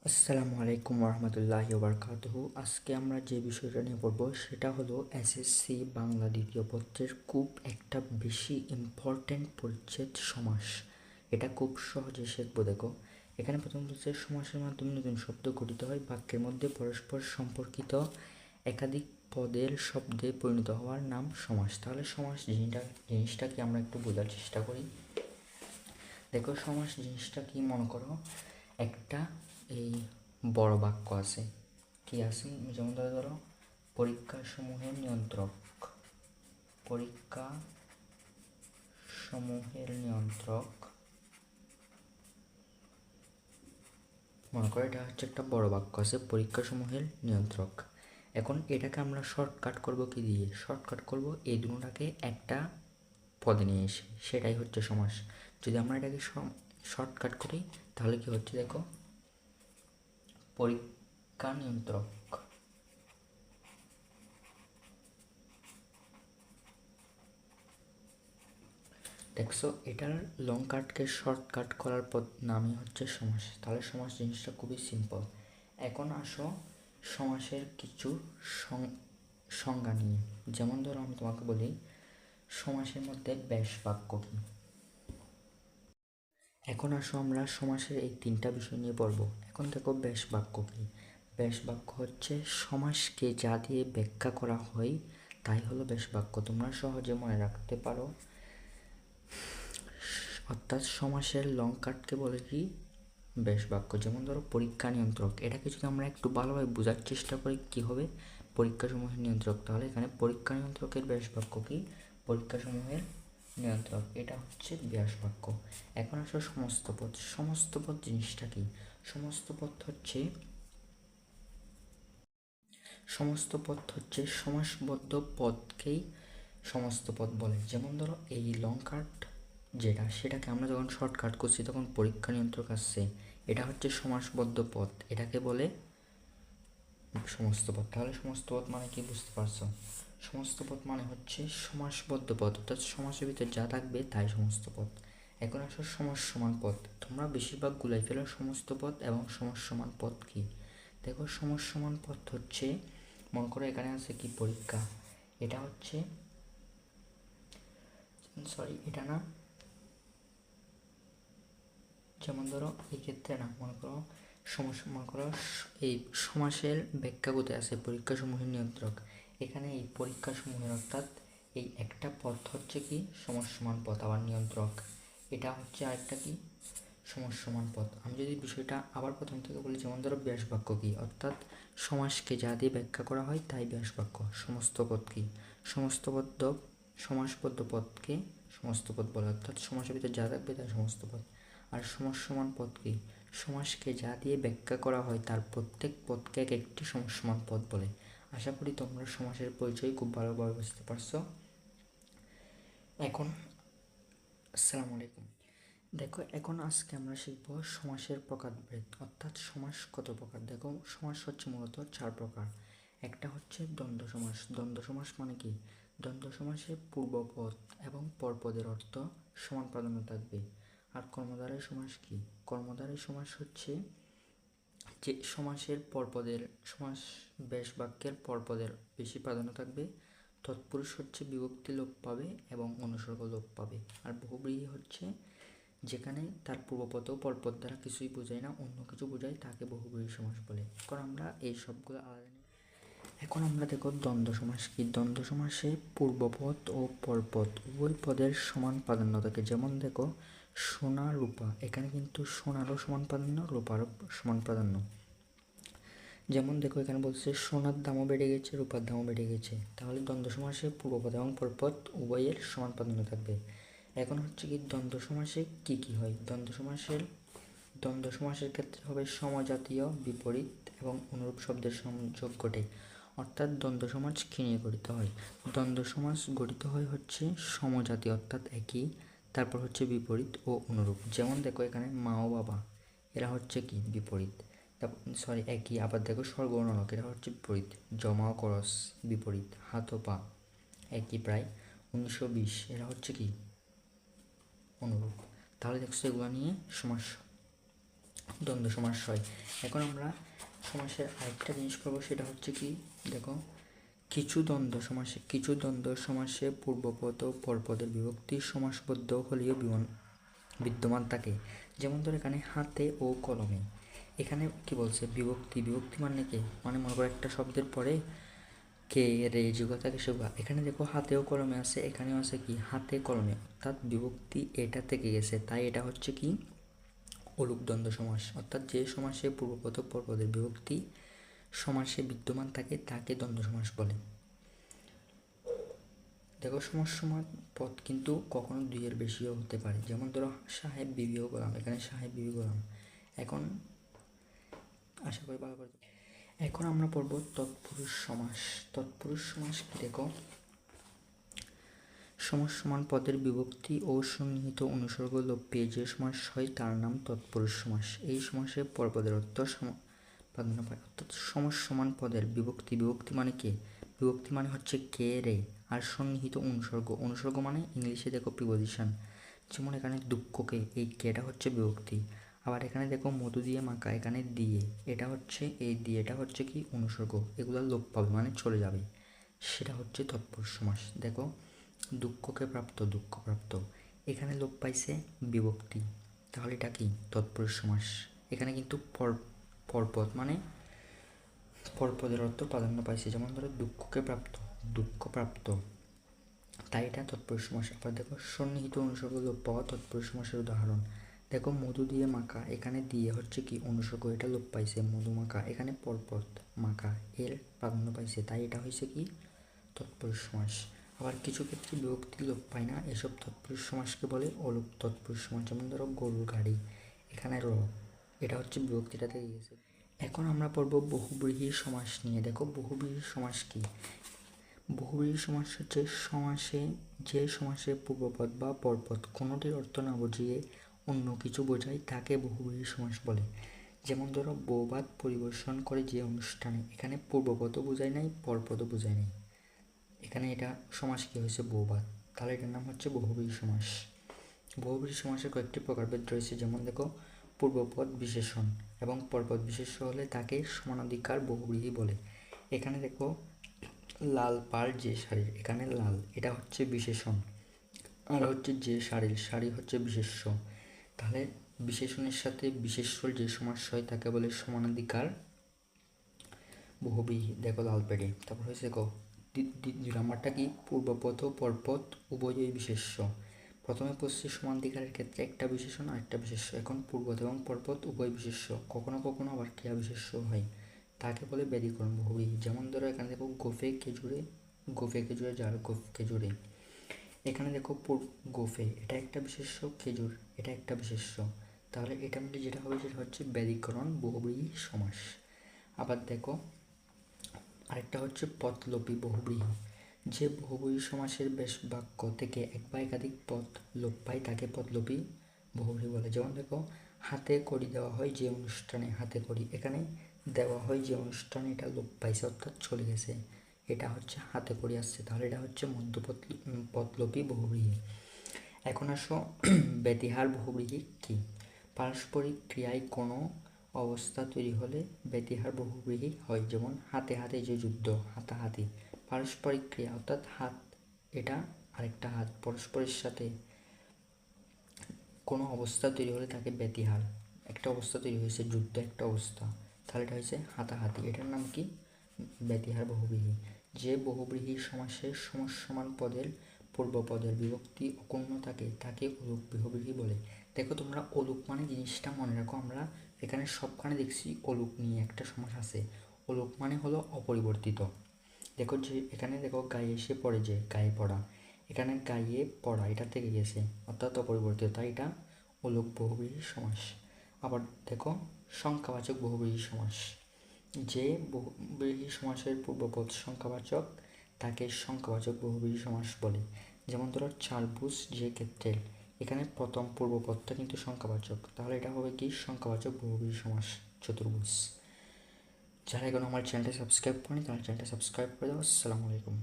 আসসালামু আলাইকুম রহমতুল্লাহি ওবরকাতুহু। আজকে আমরা যে বিষয়টা নিয়ে পড়ব সেটা হলো এসএসসি বাংলা দ্বিতীয় পত্রের খুব একটা বেশি ইম্পর্ট্যান্ট পরিচ্ছেদ সমাস। এটা খুব সহজে শিখবো। দেখো, এখানে প্রথম হচ্ছে সমাসের মাধ্যমে নতুন শব্দ গঠিত হয়, বাক্যের মধ্যে পরস্পর সম্পর্কিত একাধিক পদের শব্দে পরিণত হওয়ার নাম সমাস। তাহলে সমাস জিনিসটাকে আমরা একটু বোঝার চেষ্টা করি। দেখো, সমাস জিনিসটা কি, মনে করো একটা এই বড় বাক্য আছে, কি আছে, যেমন ধরো পরীক্ষা সমূহের নিয়ন্ত্রক, পরীক্ষা সমূহের নিয়ন্ত্রক, মনে করো এটা হচ্ছে একটা বড় বাক্য আছে, পরীক্ষা সমূহের নিয়ন্ত্রক। এখন এটাকে আমরা শর্টকাট করব কি দিয়ে? শর্টকাট করব এই দুটোটাকে একটা পদে নিয়ে এসে, সেটাই হচ্ছে সমাস। যদি আমরা এটাকে শর্টকাট করি তাহলে কি হচ্ছে, দেখো, পরীক্ষা নিয়ন্ত্রক। দেখছো, এটার লং কাটকে শর্টকাট করার নামই হচ্ছে সমাস। তাহলে সমাস জিনিসটা খুবই সিম্পল। এখন আসো সমাসের কিছু সংজ্ঞা নিয়ে। যেমন ধরো আমি তোমাকে বলি সমাসের মধ্যে ব্যাস বাক্য কী। এখন আসো আমরা সমাসের এই তিনটা বিষয় নিয়ে পড়ব। এখন দেখো, ব্যাস বাক্য কী? ব্যাস বাক্য হচ্ছে সমাসকে যা দিয়ে ব্যাখ্যা করা হয় তাই হলো ব্যাস বাক্য। তোমরা সহজে মনে রাখতে পারো। অর্থাৎ সমাসের লং কাটকে বলে কি? ব্যাস বাক্য। যেমন ধরো পরীক্ষা নিয়ন্ত্রক, এটাকে যদি আমরা একটু ভালোভাবে বোঝার চেষ্টা করি কি হবে, পরীক্ষাসমূহের নিয়ন্ত্রক। তাহলে এখানে পরীক্ষা নিয়ন্ত্রকের ব্যাস বাক্য কি? পরীক্ষাসমূহের নিয়ন্ত্রক, এটা হচ্ছে ব্যাস বাক্য। এখন আসো সমস্ত পদ। সমস্ত পদ জিনিসটা কি? সমস্ত পদ হচ্ছে সমাসবদ্ধ পদকেই সমস্ত পদ বলে। যেমন ধরো এই লং কাট যেটা, সেটাকে আমরা যখন শর্টকাট করছি তখন পরীক্ষা নিয়ন্ত্রক আসছে, এটা হচ্ছে সমাসবদ্ধ পদ, এটাকে বলে সমস্ত পদ। তাহলে সমস্ত পদ মানে কি, বুঝতে পারছো? সমস্ত পদ মানে হচ্ছে সমাসবদ্ধ পদ, অর্থাৎ সমাসের ভিতরে যা থাকবে তাই সমস্ত পদ। এখন আসো সমাস সমান পদ। তোমরা বেশিরভাগ গুলাই ফেলো সমস্ত পদ এবং সমাস সমান পদ কি। দেখো, সমাস সমান পদ হচ্ছে, মনে করো এখানে আছে কি, পরীক্ষা, এটা হচ্ছে, সরি এটা না, যেমন ধরো এই ক্ষেত্রে না, মনে করো মনে করো এই সমাসের ব্যাখ্যা কোথায় আছে, পরীক্ষা সমূহের নিয়ন্ত্রক। এখানে এই পরীক্ষা সমূহের, অর্থাৎ এই একটা পথ হচ্ছে কি সমাস সমান পথ, আবার নিয়ন্ত্রক এটা হচ্ছে আরেকটা কি সমাস সমান পথ। আমি যদি বিষয়টা আবার প্রথম থেকে বলি, যেমন ধরো ব্যাস বাক্য কি, অর্থাৎ সমাসকে যা দিয়ে ব্যাখ্যা করা হয় তাই ব্যাস বাক্য। সমস্ত পদ কি? সমাসবদ্ধ পদকে সমস্ত পদ বলে, অর্থাৎ সমাসের ভিতরে যা থাকবে তাই সমস্ত পদ। আর সমাস সমান পদ কি? সমাসকে যা দিয়ে ব্যাখ্যা করা হয় তার প্রত্যেক পদকে এক একটি সমাস সমান পদ বলে। আশা করি তোমরা সমাসের পরিচয় খুব ভালোভাবে বুঝতে পারছো। এখন আসসালামু আলাইকুম। দেখো, এখন আজকে আমরা শিখব সমাসের প্রকারভেদ, অর্থাৎ সমাস কত প্রকার। দেখো, সমাস হচ্ছে মূলত 4 প্রকার। একটা হচ্ছে দ্বন্দ্ব সমাস। দ্বন্দ্ব সমাস মানে কি? দ্বন্দ্ব সমাসে পূর্বপদ এবং পরপদের অর্থ সমান প্রাধান্য থাকবে। আর কর্মধারয় সমাস কি? কর্মধারয় সমাস হচ্ছে যে সমাসের পরপদের, সমাস ব্যাস বাক্যের পরপদের বেশি প্রাধান্য থাকবে। তৎপুরুষ হচ্ছে বিভক্তি লোপ পাবে এবং অনুসর্গ লোপ পাবে। আর বহুব্রীহি হচ্ছে যেখানে তার পূর্বপদ ও পরপদ দ্বারা কিছুই বোঝায় না, অন্য কিছু বোঝায়, তাকে বহুব্রীহি সমাস বলে। এখন আমরা এই সবগুলো আলাদা নিই। এখন আমরা দেখো দ্বন্দ্ব সমাস কি। দ্বন্দ্ব সমাসে পূর্বপদ ও পরপদ উভয় পদের সমান প্রাধান্য থাকে। যেমন দেখো, সোনা রূপা, এখানে কিন্তু সোনারও সমান প্রাধান্য, রূপারও সমান প্রাধান্য। যেমন দেখো, এখানে বলছে সোনার দামও বেড়ে গেছে, রূপার দামও বেড়ে গেছে। তাহলে দ্বন্দ্ব সমাসে পূর্বপদ এবং পরপদ উভয়ের সমান প্রাধান্য থাকবে। এখন হচ্ছে কি, দ্বন্দ্ব সমাসে কি কি হয়? দ্বন্দ্ব সমাসের ক্ষেত্রে হবে সমজাতীয়, বিপরীত এবং অনুরূপ শব্দের সংযোগ ঘটে। অর্থাৎ দ্বন্দ্ব সমাস কী নিয়ে গঠিত হয়? দ্বন্দ্ব সমাস গঠিত হয় হচ্ছে সমজাতীয়, অর্থাৎ একই, তারপর হচ্ছে বিপরীত ও অনুরূপ। যেমন দেখো, এখানে মা ও বাবা, এরা হচ্ছে কি বিপরীত, সরি একই। আবার দেখো, স্বর্গবর্ণ লোক, এরা হচ্ছে বিপরীত। জমা ও করস বিপরীত। হাত ও পা একই প্রায়। 1920, এরা হচ্ছে কি অনুরূপ। তাহলে দেখছো, এগুলো নিয়ে সমাস দ্বন্দ্ব সমাস হয়। এখন আমরা সমাসের আরেকটা জিনিস করবো, সেটা হচ্ছে কি, দেখো কিছু দ্বন্দ্ব সমাসে পূর্বপদ ও পরপদের বিভক্তি সমাসবদ্ধ হলেও বিদ্যমান থাকে। যেমন ধর এখানে হাতে ও কলমে, এখানে কি বলছে, বিভক্তি মানে কি, মানে মনে করো একটা শব্দের পরে কে রে যেগুলো থাকে সেগুলো। এখানে দেখো হাতে ও কলমে আছে, এখানেও আছে কি হাতে কলমে, অর্থাৎ বিভক্তি এটা থেকে গেছে, তাই এটা হচ্ছে কি অলুক দ্বন্দ্ব সমাস। অর্থাৎ যে সমাসে পূর্বপদ ও পরপদের বিভক্তি সমাসে বিদ্যমান থাকে তাকে দ্বন্দ্ব সমাস বলে। দেখো সমান পদ কিন্তু কখনো দুইয়ের বেশিও হতে পারে। যেমন ধরো সাহেব বিবিও গোলাম, এখানে সাহেব বিবি গোলাম। এখন আশা করি ভালো করে। এখন আমরা পড়ব তৎপুরুষ সমাস। তৎপুরুষ সমাস কি, দেখো সমান পদের বিভক্তি ও সন্নিহিত অনুসর্গ লোপ পেয়ে যে সমাস হয় তার নাম তৎপুরুষ সমাস। এই সমাসে পরপদের অর্থ প্রাধান্য পায়। অর্থাৎ সমান পদের বিভক্তি মানে কি, বিভক্তি মানে হচ্ছে কে রে, আর সন্নিহিত অনুসর্গ মানে ইংলিশে দেখো প্রিপোজিশন। যেমন এখানে দুঃখকে, এই কেটা হচ্ছে বিভক্তি। আবার এখানে দেখো মধু দিয়ে মাখা, এখানে দিয়ে এটা হচ্ছে, এই দিয়ে এটা হচ্ছে কি অনুসর্গ। এগুলো লোপ পাবে মানে চলে যাবে, সেটা হচ্ছে তৎপুরুষ সমাস। দেখো দুঃখকে প্রাপ্ত, দুঃখপ্রাপ্ত, এখানে লোপ পাইছে বিভক্তি, তাহলে এটা কি তৎপুরুষ সমাস। এখানে কিন্তু পরপদ মানে পরপদের অর্থ প্রাধান্য পাইছে। যেমন ধরো দুঃখকে প্রাপ্ত, দুঃখপ্রাপ্ত, তাই এটা তৎপুরুষ সমাস। আবার দেখো সন্নিহিত অনুসর্গ লোপ পাওয়া তৎপুরুষ সমাসের উদাহরণ। দেখো মধু দিয়ে মাখা, এখানে দিয়ে হচ্ছে কি অনুসর্গ, এটা লোপ পাইছে মধু মাখা, এখানে পরপদ মাখা এর প্রাধান্য পাইছে, তাই এটা হয়েছে কি তৎপুরুষ সমাস। আবার কিছু ক্ষেত্রে বিভক্তি লোপ পায় না, এসব তৎপুরুষ সমাসকে বলে অলোপ তৎপুরুষ সমাস। যেমন ধরো গরুর গাড়ি, এখানে এটা হচ্ছে বিভক্তিটা থেকে গেছে। এখন আমরা পড়ব বহুব্রীহি সমাস নিয়ে। দেখো বহুব্রীহি সমাস কি, বহুব্রীহি সমাস হচ্ছে যে সমাসে পূর্বপদ বা পরপদ কোনোটির অর্থ না বুঝিয়ে অন্য কিছু বোঝায় তাকে বহুব্রীহি সমাস বলে। যেমন ধরো বৌভাত পরিবেশন করে যে অনুষ্ঠানে, এখানে পূর্বপদও বোঝায় নাই, পরপদও বোঝায় নাই, এখানে এটা সমাস কি হয়েছে বৌভাত, তাহলে এটার নাম হচ্ছে বহুব্রীহি সমাস। বহুব্রীহি সমাসের কয়েকটি প্রকারভেদ রয়েছে। যেমন দেখো পূর্বপদ বিশেষণ এবং পরপদ বিশেষ্য হলে তাকে সমানাধিকার বহুব্রীহি বলে। এখানে দেখো লাল পাড় যে শাড়ির, এখানে লাল এটা হচ্ছে বিশেষণ, আর হচ্ছে যে শাড়ি হচ্ছে বিশেষ্য। তাহলে বিশেষণের সাথে বিশেষ্যর যে সমাস হয় তাকে বলে সমানাধিকার বহুব্রীহি। দেখো লাল পেড়ে, তারপর হয়েছে দেখো দুই নাম্বারটা কি, পূর্বপদ ও পরপদ উভয়ই বিশেষ্য। প্রথমে পড়ছি সমানাধিকারের ক্ষেত্রে একটা বিশেষণ আর একটা বিশেষ্য। এখন পূর্বপদ এবং পরপদ উভয় বিশেষ্য, কখনো কখনো আবার ক্রিয়া বিশেষ্য হয়, তাকে বলে ব্যাধিকরণ বহুব্রীহি। যেমন ধরো এখানে দেখো গোফে খেজুরে যার গোফ খেজুরে, এখানে দেখো গোফে এটা একটা বিশেষ্য, খেজুর এটা একটা বিশেষ্য, তাহলে এটা মিলে যেটা হবে সেটা হচ্ছে ব্যাধিকরণ বহুব্রীহি সমাস। আবার দেখো আরেকটা হচ্ছে পদলোপী বহুব্রীহি। যে বহুব্রীহি সমাসের বেশ বাক্য থেকে এক বা একাধিক পদ লোপ পায় তাকে পদলোপী বহুব্রীহি বলে। যেমন দেখো হাতে কড়ি দেওয়া হয় যে অনুষ্ঠানে, হাতে কড়ি এখানে দেওয়া হয় যে অনুষ্ঠানে, এটা লোপ পাইছে অর্থাৎ চলে গেছে, এটা হচ্ছে হাতে কড়ি আসছে, তাহলে এটা হচ্ছে পদলোপী বহুব্রীহি। এখন আসো ব্যতিহার বহুব্রীহি কি, পারস্পরিক ক্রিয়ায় কোনো অবস্থা তৈরি হলে ব্যতিহার বহুব্রীহি হয়। যেমন হাতে হাতে যে যুদ্ধ, হাতাহাতি, পারস্পরিক ক্রিয়া অর্থাৎ হাত এটা আরেকটা হাত পরস্পরের সাথে কোনো অবস্থা তৈরি হলে তাকে ব্যতিহার, একটা অবস্থা তৈরি হয়েছে যুদ্ধ একটা অবস্থা, তাহলে এটা হয়েছে হাতাহাতি, এটার নাম কি ব্যতিহার বহুব্রীহি। যে বহুব্রীহি সমাসের সমান পদের পূর্বপদের বিভক্তি অক্ষুণ্ণ থাকে তাকে অলুক বহুব্রীহি বলে। দেখো তোমরা অলুক মানে জিনিসটা মনে রাখো, আমরা এখানে সবখানে দেখছি অলুক নিয়ে একটা সমাস আছে। অলুক মানে হলো অপরিবর্তিত। দেখো যে এখানে দেখো গায়ে এসে পড়ে, যে গায়ে পড়া, এখানে গায়ে পড়া এটা থেকে গেছে অর্থাৎ অপরিবর্তিত, তাই এটা অলুক বহুব্রীহি সমাস। আবার দেখো সংখ্যাবাচক বহুব্রীহি সমাস, যে বহুব্রীহি সমাসের পূর্বপদ সংখ্যাবাচক তাকে সংখ্যাবাচক বহুব্রীহি সমাস বলে। যেমন ধরো চারভুজ যে ক্ষেত্রে, এখানে প্রথম পূর্বপদটা কিন্তু সংখ্যাবাচক, তাহলে এটা হবে কি সংখ্যাবাচক বহুব্রীহি সমাস। চতুর্ভুজ। যারা এখন আমার চ্যানেলটা সাবস্ক্রাইব করেনি তারা চ্যানেলটা সাবস্ক্রাইব করে দাও। আসসালামু আলাইকুম।